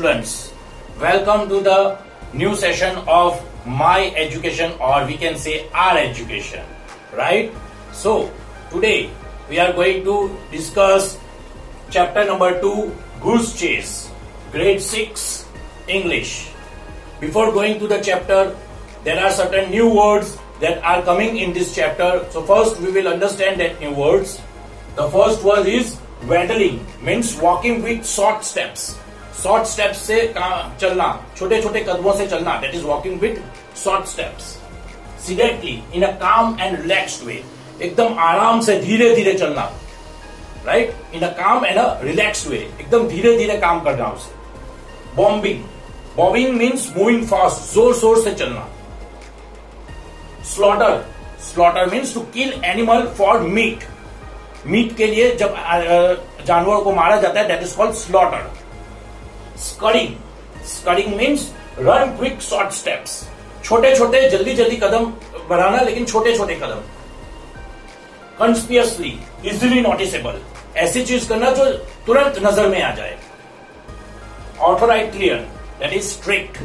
students, welcome to the new session of my education, or we can say our education, right? So today we are going to discuss chapter number 2, Goose Chase, grade 6 English. Before going to the chapter, there are certain new words that are coming in this chapter. So first we will understand that new words. The first word is waddling, means walking with short steps. Short steps से चलना, छोटे छोटे कदमों से चलना, that is walking with short steps. Sedately in a calm and relaxed वे, एकदम आराम से धीरे धीरे चलना, right, in a calm and a relaxed वे, एकदम धीरे धीरे काम करना उसे. Bombing, bobbing means moving fast, जोर शोर से चलना. Slaughter, slaughter means to kill animal for meat, meat के लिए जब जानवरों को मारा जाता है, that is called slaughter. Scudding, scudding means run quick short steps, छोटे छोटे जल्दी जल्दी कदम बढ़ाना, लेकिन छोटे छोटे कदम. कंस्पियसली, इजिली नोटिसेबल, ऐसी चीज करना जो तुरंत नजर में आ जाए. ऑथोराइट क्लियर, दैट इज स्ट्रिक्ट,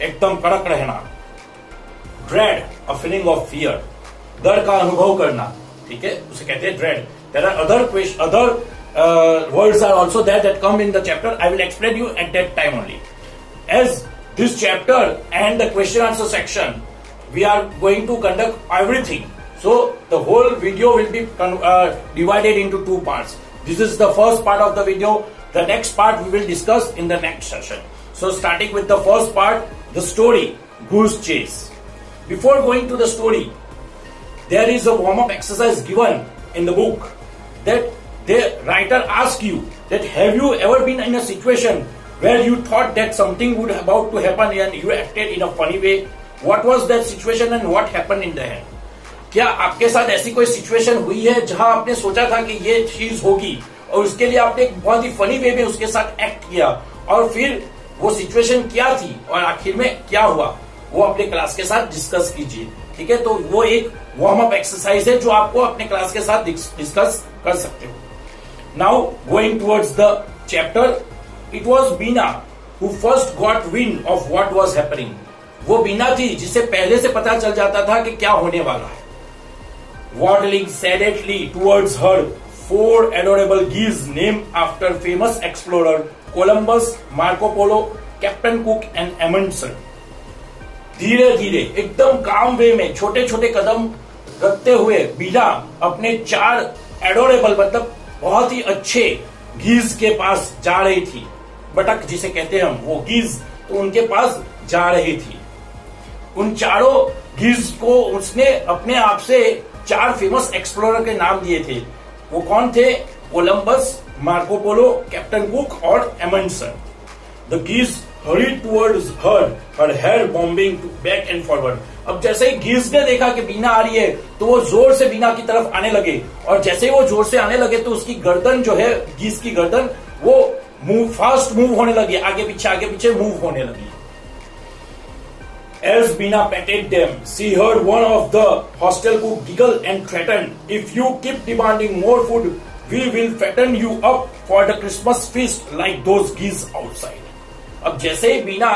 एकदम कड़क रहना. Dread, a feeling of fear, डर का अनुभव करना, ठीक है, उसे कहते हैं dread. There are other words are also there that come in the chapter. I will explain you at that time only. As this chapter and the question answer section, we are going to conduct everything. So the whole video will be divided into two parts. This is the first part of the video. The next part we will discuss in the next session. So starting with the first part, the story, Goose Chase. Before going to the story, there is a warm-up exercise given in the book that the writer asks you that have you ever been in a situation where you thought that something would about to happen and you acted in a funny way? What was that situation and what happened in the end? क्या आपके साथ ऐसी कोई situation हुई है जहां आपने सोचा था कि ये चीज होगी और उसके लिए आपने एक बहुत ही फनी वे में उसके साथ एक्ट किया, और फिर वो सिचुएशन क्या थी और आखिर में क्या हुआ, वो अपने क्लास के साथ डिस्कस कीजिए, ठीक है. तो वो एक वार्म अप एक्सरसाइज है जो आपको अपने क्लास के साथ डिस्कस कर सकते हो. Now going towards the chapter, it was Beena who first got wind of what was happening. वो बीना थी जिसे पहले से पता चल जाता था कि क्या होने वाला है. Waddling sadly towards her, 4 adorable geese named after famous explorer Columbus, Marco Polo, Captain Cook and Amundsen. धीरे धीरे एकदम काम वे में छोटे छोटे कदम रखते हुए बीना अपने 4 एडोरेबल मतलब बहुत ही अच्छे गीज के पास जा रही थी. बटक जिसे कहते हैं हम, वो गीज, तो उनके पास जा रही थी. उन चारों गीज को उसने अपने आप से 4 फेमस एक्सप्लोरर के नाम दिए थे. वो कौन थे? Columbus, Marco Polo, Captain Cook और Amundsen. The geese hurried towards her, her hair bobbing back and forward. अब जैसे ही गीज ने देखा कि बीना आ रही है तो वो जोर से बीना की तरफ आने लगे, और जैसे ही वो जोर से आने लगे तो उसकी गर्दन जो है, गीज की गर्दन, वो फास्ट मूव होने लगी, आगे पीछे मूव होने लगी. As Beena petted them, she heard one of the hostel cook giggle and threaten, "If you keep demanding more food, we will fatten you up for the Christmas feast like those geese outside." अब जैसे ही बीना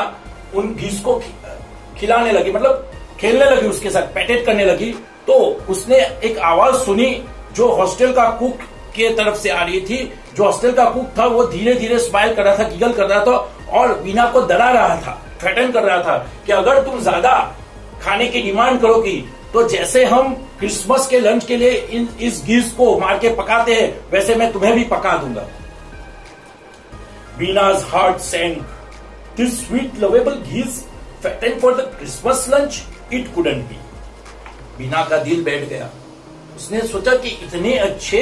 उन गीज को खिलाने लगी, मतलब खेलने लगी उसके साथ, पैटेट करने लगी, तो उसने एक आवाज सुनी जो हॉस्टल का कुक के तरफ से आ रही थी. जो हॉस्टल का कुक था वो धीरे धीरे स्माइल कर रहा था, गिगल कर रहा था, और बीना को डरा रहा था, थ्रेटन कर रहा था कि अगर तुम ज्यादा खाने की डिमांड करोगी तो जैसे हम क्रिसमस के लंच के लिए इस गीज को मार के पकाते हैं, वैसे मैं तुम्हें भी पका दूंगा. बीना's heart sank. This sweet lovable geese fattened for the Christmas lunch? It couldn't be. बीना का दिल बैठ गया. उसने सोचा कि इतने अच्छे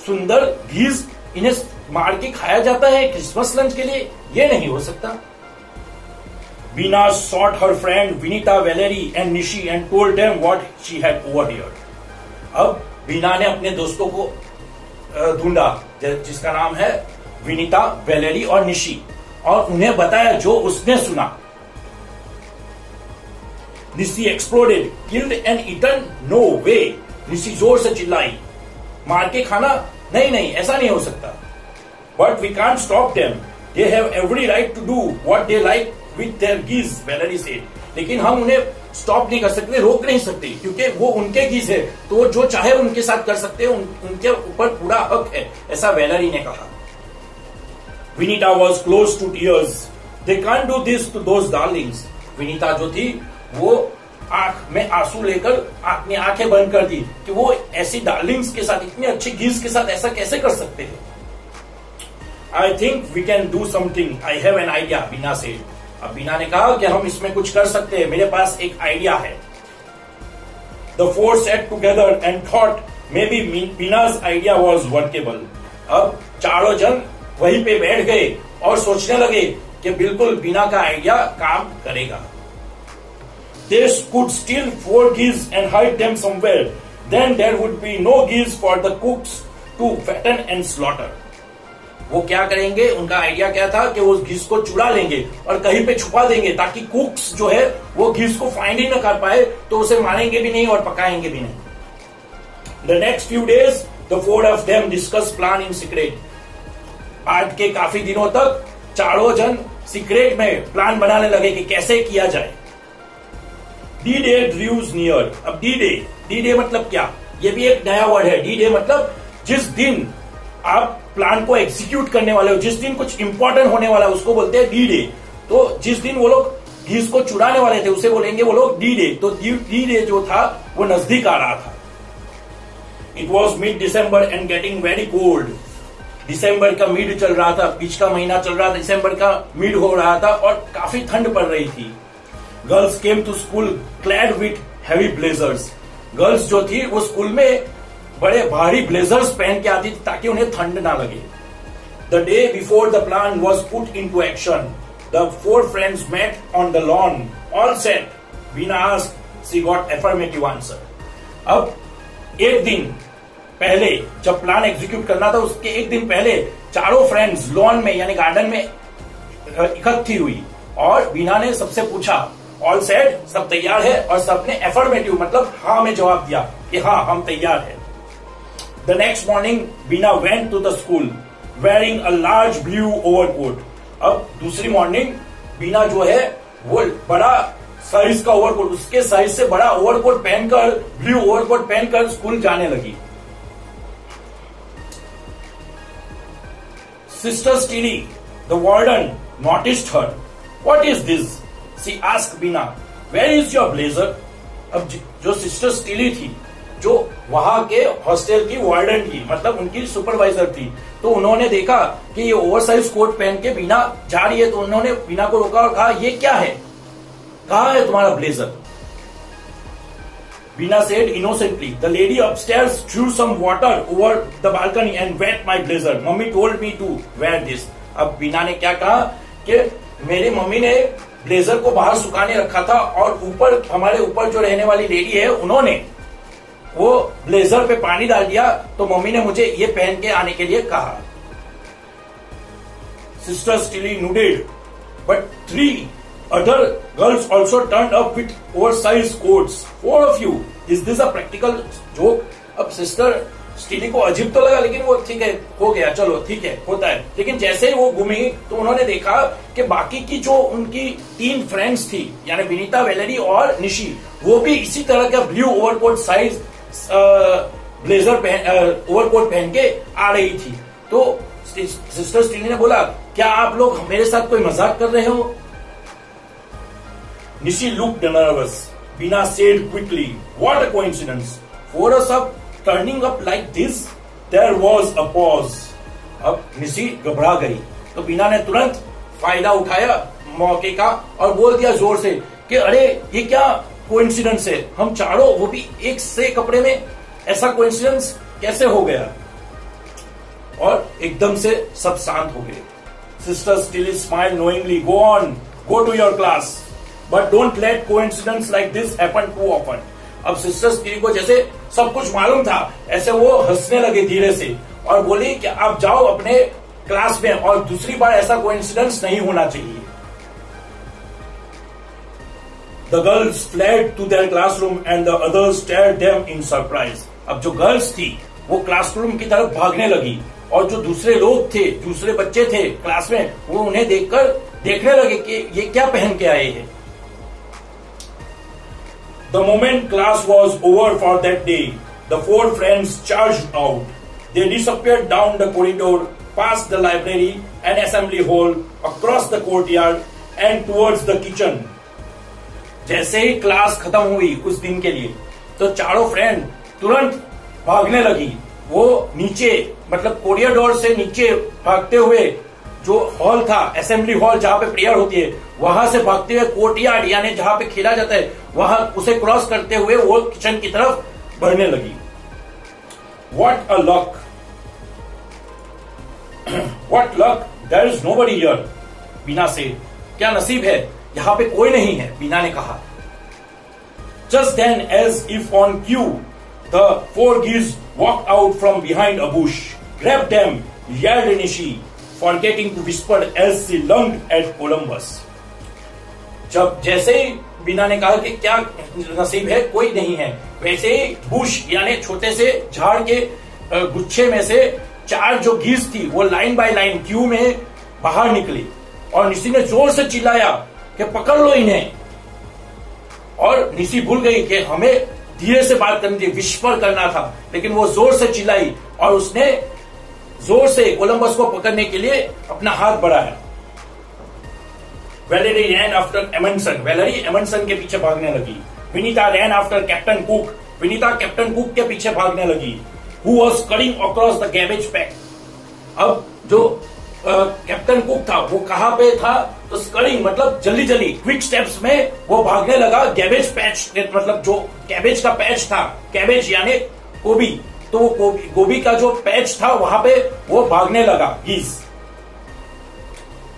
सुंदर गीज इन्हें मार के खाया जाता है क्रिसमस लंच के लिए, ये नहीं हो सकता. Beena sought her friend Vinita, Valerie and Nishi and told them what she had overheard. अब बीना ने अपने दोस्तों को ढूंढा जिसका नाम है विनीता, वेलेरी और निशी, और उन्हें बताया जो उसने सुना. Nishi exploded, killed and eaten, no way. Nishi जोर से चिल्लाई, मार के खाना? नहीं, ऐसा नहीं हो सकता. But we can't stop them, they have every right to do what they like with their geese, Valerie said. लेकिन हम उन्हें स्टॉप नहीं कर सकते, रोक नहीं सकते, क्योंकि वो उनके गीज है, तो जो चाहे उनके साथ कर सकते हैं, उनके ऊपर पूरा हक है, ऐसा वैलेरी ने कहा। Vinita was close to tears, they can't do this to those darlings. Vinita जो थी वो आंख में आंसू लेकर अपनी आंखें बंद कर दी कि वो ऐसी डार्लिंग्स के साथ, इतने अच्छे गीज के साथ ऐसा कैसे कर सकते हैं। I think we can do something, I have an idea, Bina said. अब बीना ने कहा कि हम इसमें कुछ कर सकते हैं, मेरे पास एक आइडिया है। The four sat together and thought may be Bina's idea was workable. अब चारों जन वहीं पे बैठ गए और सोचने लगे कि बिल्कुल बीना का आइडिया काम करेगा। They could steal 4 geese and hide them somewhere. Then there would be no geese for the cooks to fatten and slaughter. वो क्या करेंगे, उनका आइडिया क्या था कि वो घीस को चुरा लेंगे और कहीं पे छुपा देंगे ताकि कुक्स जो है वो घीस को फाइंड ही न कर पाए, तो उसे मारेंगे भी नहीं और पकाएंगे भी नहीं। The next few days, the 4 of them discussed plan in secret. आज के काफी दिनों तक चारों जन सीक्रेट में प्लान बनाने लगे कि कैसे किया जाए। D-Day drews near. अब D-Day मतलब क्या, ये भी एक नया वर्ड है। D-Day मतलब जिस दिन आप प्लान को एग्जीक्यूट करने वाले हो, जिस दिन कुछ इंपॉर्टेंट होने वाला है, उसको बोलते हैं D-Day। तो जिस दिन वो लोग घीस को चुराने वाले थे उसे बोलेंगे वो लोग D-Day। तो D-Day जो था वो नजदीक आ रहा था। It was mid-December and getting very cold. दिसंबर का मिड चल रहा था, बीच का महीना चल रहा था, दिसंबर का मिड हो रहा था और काफी ठंड पड़ रही थी। Girls came to school clad with heavy blazers. Girls जो थी वो स्कूल में बड़े भारी ब्लेजर्स पहन के आती थी ताकि उन्हें ठंड ना लगे। The day before the plan was put in to action, the 4 friends met on the lawn, all set, Bina asked, she got affirmative answer. अब एक दिन पहले जब प्लान एग्जीक्यूट करना था उसके एक दिन पहले चारों फ्रेंड्स लॉन में यानी गार्डन में इकट्ठी हुई और बीना ने सबसे पूछा, ऑल सेट, सब तैयार है, और सबने एफर्मेटिव मतलब हाँ में जवाब दिया कि हाँ हम तैयार है। The next morning Bina went to the school wearing a large blue overcoat. अब दूसरी मॉर्निंग बीना जो है वो बड़ा साइज का ओवरकोट, उसके साइज से बड़ा ओवरकोट पहनकर, ब्लू ओवरकोट पहनकर स्कूल जाने लगी। Sister Steely, the warden, noticed her. What is this? She asked Bina. Where is your blazer? अब जो सिस्टर स्टीली थी, जो वहां के हॉस्टल की वार्डन थी, मतलब उनकी सुपरवाइजर थी, तो उन्होंने देखा कि ये ओवरसाइज कोट पहन के बीना जा रही है, तो उन्होंने बीना को रोका और कहा, ये क्या है, कहाँ है तुम्हारा blazer? Bina said innocently, the lady upstairs threw some water over the balcony and wet my blazer. Mummy told me to wear this. अब बीना ने क्या कहा कि मेरी मम्मी ने ब्लेजर को बाहर सुखाने रखा था और ऊपर हमारे ऊपर जो रहने वाली लेडी है उन्होंने वो ब्लेजर पे पानी डाल दिया, तो मम्मी ने मुझे ये पहन के आने के लिए कहा। Sister Steely nodded, but 3 other girls also turned up with oversized coats. 4 of you. Is this a practical joke? अब सिस्टर स्टीली को अजीब तो लगा, लेकिन वो ठीक है, हो गया, चलो ठीक है, होता है। लेकिन जैसे ही वो घूमी तो उन्होंने देखा कि बाकी की जो उनकी 3 फ्रेंड्स थी, यानी विनीता, वैलेरी और निशी, वो भी इसी तरह का blue overcoat size blazer overcoat पहन के आ रही थी। तो सिस्टर स्टीली ने बोला, क्या आप लोग मेरे साथ कोई मजाक कर रहे हो? Nishi looked nervous. Bina said quickly, what a coincidence. 4 of us turning up like this? There was a pause. अब निशी घबरा गई, तो बीना ने तुरंत फायदा उठाया मौके का और बोल दिया जोर से कि अरे ये क्या कोइंसिडेंस है, हम चारों वो भी एक से कपड़े में, ऐसा कोइंसिडेंस कैसे हो गया? और एकदम से सब शांत हो गए। Sister Steely smile knowingly, go on, go to your class, but don't let coincidence like this happen too often. अब सिस्टर स्टीली को जैसे सब कुछ मालूम था, ऐसे वो हंसने लगे धीरे से और बोली कि आप जाओ अपने क्लास में और दूसरी बार ऐसा कोइंसिडेंस नहीं होना चाहिए। The girls fled to their classroom and the others stared them in surprise. अब जो गर्ल्स थी वो क्लासरूम की तरफ भागने लगी और जो दूसरे लोग थे, दूसरे बच्चे थे क्लास में, वो उन्हें देखकर देखने लगे कि ये क्या पहन के आए हैं। The moment class was over for that day, the four friends charged out. They disappeared down the corridor, past the library and assembly hall, across the courtyard and towards the kitchen. जैसे ही class खत्म हुई उस दिन के लिए, तो चारों friend तुरंत भागने लगी। वो नीचे, मतलब कॉरिडोर से नीचे भागते हुए, जो हॉल था, असेंबली हॉल जहां पे प्रेयर होती है, वहां से भागते हुए कोर्टयार्ड यानी जहां पे खेला जाता है, वहां उसे क्रॉस करते हुए वो किचन की तरफ बढ़ने लगी। What a luck! What luck! There is nobody here. बीना से, क्या नसीब है, यहां पे कोई नहीं है, बीना ने कहा। Just then, as if on cue, the four geese walked out from behind a bush, grabbed them, yelled Nishi, forgetting to whisper as she lunged at Columbus. जब जैसे ही बीना ने कहा कि क्या नसीब है, कोई नहीं है, वैसे ही बुश यानी छोटे से झाड़ के गुच्छे में से चार जो गीज थी वो लाइन बाय लाइन क्यू में बाहर निकली और निशी ने जोर से चिल्लाया कि पकड़ लो इन्हें। और निशी भूल गई कि हमें धीरे से बात करनी थी, विस्पर करना था, लेकिन वो जोर से चिल्लाई और उसने जोर से कोलंबस को पकड़ने के लिए अपना हाथ बढ़ाया। Valerie ran after Amundsen, Valerie Amundsen के पीछे भागने लगी। Vinita ran after captain Cook, Vinita captain Cook के पीछे भागने लगी। Who was scurrying across the garbage pack, अब जो कैप्टन कुक था वो कहां पे था, तो स्करिंग मतलब जल्दी जल्दी क्विक स्टेप्स में वो भागने लगा गैबेज पैच, मतलब जो कैबेज का पैच था, कैबेज यानी गोभी, तो वो गोभी का जो पैच था वहां पे वो भागने लगा गीज।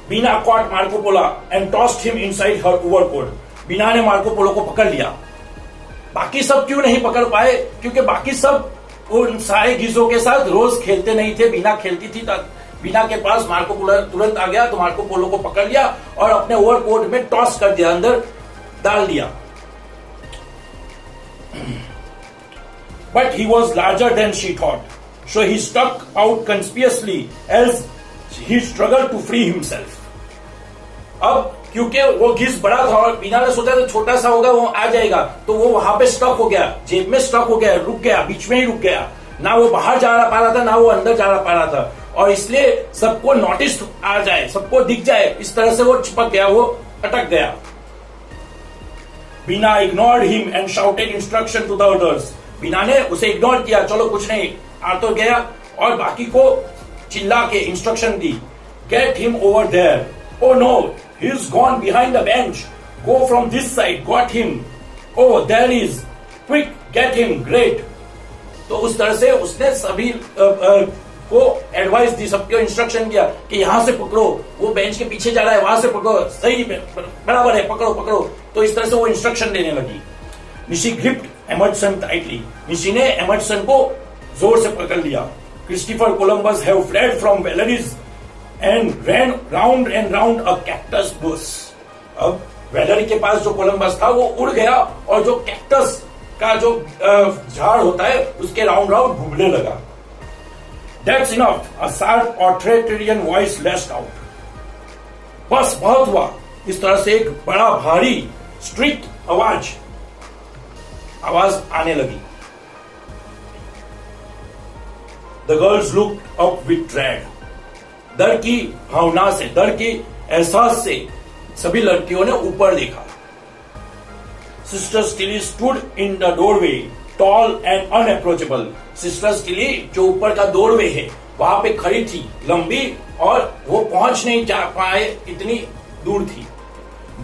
Bina caught Marco Polo and tossed him inside her overcoat, Bina ने मार्को पोलो को पकड़ लिया। बाकी सब क्यों नहीं पकड़ पाए, क्योंकि बाकी सब उन सारे गीजों के साथ रोज खेलते नहीं थे, बीना खेलती थी। बीना के पास मार्को पोलो तुरंत आ गया, तो मार्को पोलो को पकड़ लिया और अपने ओवरकोट में टॉस कर दिया, अंदर डाल दिया। But he was larger than she thought, so he stuck out conspicuously as he struggled to free himself. अब क्योंकि वो घिस बड़ा था और बीना ने सोचा था छोटा सा होगा वो आ जाएगा, तो वो वहां पे स्टक हो गया, जेब में स्टक हो गया, रुक गया, बीच में ही रुक गया, ना वो बाहर जा पा रहा था ना वो अंदर जा पा रहा था, और इसलिए सबको नोटिस आ जाए, सबको दिख जाए, इस तरह से वो चिपक गया, वो अटक गया। Bina ignored him and shouted instruction to the others, Bina ने उसे इग्नोर किया, चलो कुछ नहीं, आ तो गया, और बाकी को चिल्ला के इंस्ट्रक्शन दी। Get him over there, oh no he is gone behind the bench, go from this side, got him, oh there is, quick get him, great. तो उस तरह से उसने सभी को एडवाइस दी, सबको इंस्ट्रक्शन किया कि यहां से पकड़ो, वो बेंच के पीछे जा रहा है, वहां से पकड़ो, सही बराबर है, पकड़ो पकड़ो। तो इस तरह से वो इंस्ट्रक्शन देने लगी। Nishi gripped Emerson tightly, Nishi ने एमर्सन को जोर से पकड़ लिया। Christopher Columbus have fled from Valerie's and ran round and round a cactus bush, अब वेलेरी के पास जो कोलंबस था वो उड़ गया और जो कैक्टस का जो झाड़ होता है उसके राउंड राउंड घूमने लगा। That's enough, a sharp authoritarian voice lashed out. बस बहुत हुआ, इस तरह से एक बड़ा भारी स्ट्रिक्ट आवाज आने लगी। The girls looked up with dread. डर की भावना से, डर के एहसास से सभी लड़कियों ने ऊपर देखा। Sister Stilly stood in the doorway, tall and unapproachable. Sister still जो ऊपर का दोरवे है वहां पे खड़ी थी, लंबी, और वो पहुंच नहीं जा पाए, इतनी दूर थी।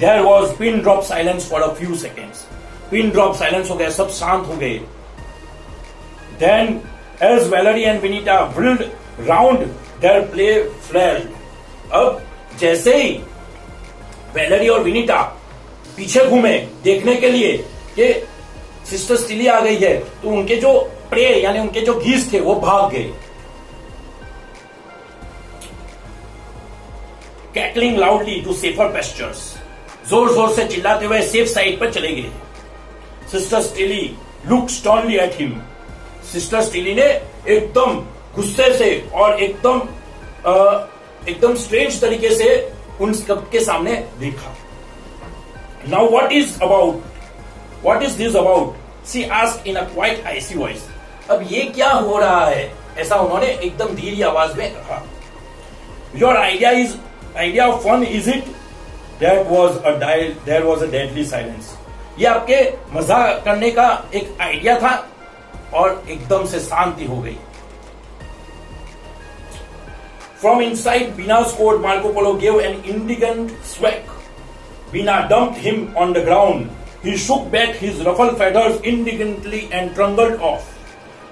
There was pin drop silence for a few seconds. Pin drop silence हो गया, सब शांत हो गए। Then as Valerie and Vinita whirled round their play flared. अब जैसे ही वेलेरी और विनीता पीछे घूमे देखने के लिए कि सिस्टर स्टिली आ गई है, तो उनके जो प्रे यानी उनके जो घीस थे वो भाग गए। कैटलिंग लाउडली टू सेफर पेस्चर्स, जोर जोर से चिल्लाते हुए सेफ साइड पर चले गए। Sister still look sternly at him, sister still ने एकदम गुस्से से और एकदम स्ट्रेंज तरीके से उन सबके सामने देखा. Now what is this about? She asked in a quite icy voice. अब ये क्या हो रहा है, ऐसा उन्होंने एकदम धीरी आवाज में कहा. Your idea of fun is it? There was a deadly silence. ये आपके मजा करने का एक आइडिया था, और एकदम से शांति हो गई. From inside Bina's coat, Marco Polo gave an indignant squawk. Bina dumped him on the ground. He shook back his ruffled feathers indignantly and trundled off.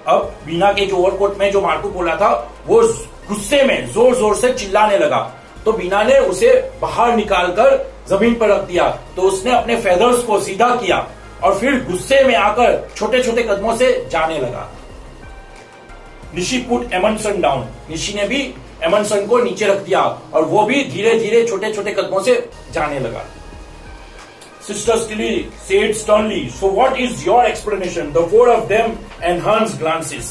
अब बीना के जो ओवरकोट में जो मार्को पोला था, वो गुस्से में जोर जोर से चिल्लाने लगा. तो बीना ने उसे बाहर निकालकर जमीन पर रख दिया. तो उसने अपने फेदर्स को सीधा किया और फिर गुस्से में आकर छोटे छोटे कदमों से जाने लगा. Nishi put Amundsen down. Nishi ने भी एमंडसन को नीचे रख दिया और वो भी धीरे धीरे छोटे छोटे कदमों से जाने लगा. Sister still said sternly, so what is your explanation? The four of them enhanced glances.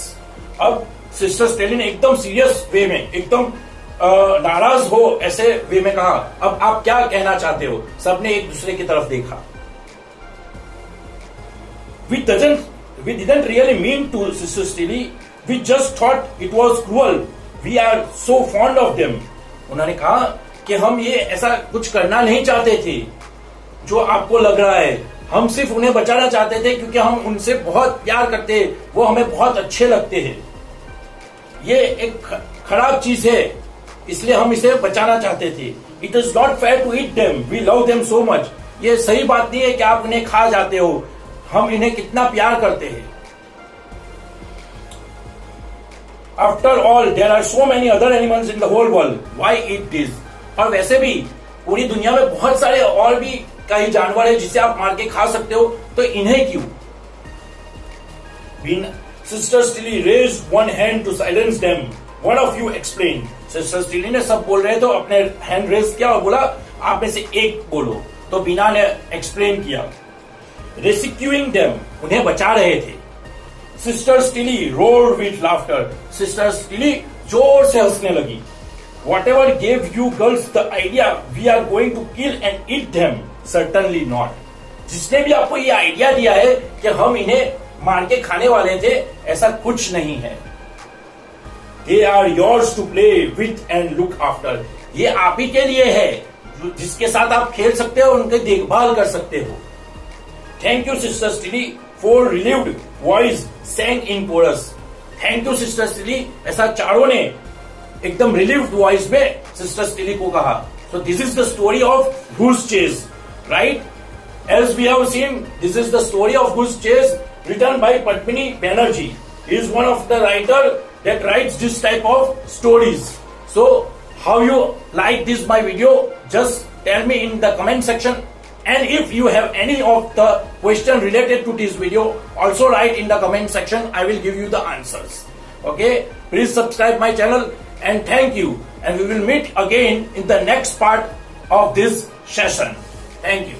अब सिस्टर स्टिली ने एकदम सीरियस वे में, एकदम नाराज हो ऐसे वे में कहा, अब आप क्या कहना चाहते हो? सबने एक दूसरे की तरफ देखा. We didn't really mean to, Sister Stilly. We just thought it was cruel. We are so fond of them. उन्होंने कहा कि हम ये ऐसा कुछ करना नहीं चाहते थे जो आपको लग रहा है. हम सिर्फ उन्हें बचाना चाहते थे क्योंकि हम उनसे बहुत प्यार करते हैं, वो हमें बहुत अच्छे लगते हैं. ये एक खराब चीज है, इसलिए हम इसे बचाना चाहते थे. It is not fair to eat them. We love them so much. ये सही बात नहीं है कि आप इन्हें खा जाते हो. हम इन्हें कितना प्यार करते हैं. After all, there are so many other animals in the whole world. Why eat this? और वैसे भी पूरी दुनिया में बहुत सारे और भी कई जानवर हैं जिसे आप मार के खा सकते हो, तो इन्हें क्यों? Sister Stilly raised one hand to silence them. One of you explain. Sister Stilly ने सब बोल रहे तो अपने हैंड रेज किया और बोला आप में से एक बोलो. तो बीना ने एक्सप्लेन किया. Rescuing them, उन्हें बचा रहे थे. Sister Stilly roared with laughter. Sister Stilly जोर से हंसने लगी. Whatever gave you girls the idea we are going to kill and eat them? Certainly not. जिसने भी आपको ये आइडिया दिया है कि हम इन्हें मार के खाने वाले थे, ऐसा कुछ नहीं है. They are yours to play with and look after. ये आप ही के लिए है, जिसके साथ आप खेल सकते हो, उनकी देखभाल कर सकते हो. Thank you, Sister Stilly. Four relieved voice sang in chorus. Thank you, Sister Stilly. ऐसा चारों ने एकदम relieved voice में Sister Stilly को कहा. So this is the story of Goose Chase, right? As we have seen, this is the story of Goose Chase written by Padmini Banerjee. He is one of the writer that writes this type of stories. So how you like this my video? Just tell me in the comment section. And if you have any of the question related to this video, also write in the comment section. I will give you the answers. Okay? Please subscribe my channel and thank you. And we will meet again in the next part of this session. Thank you.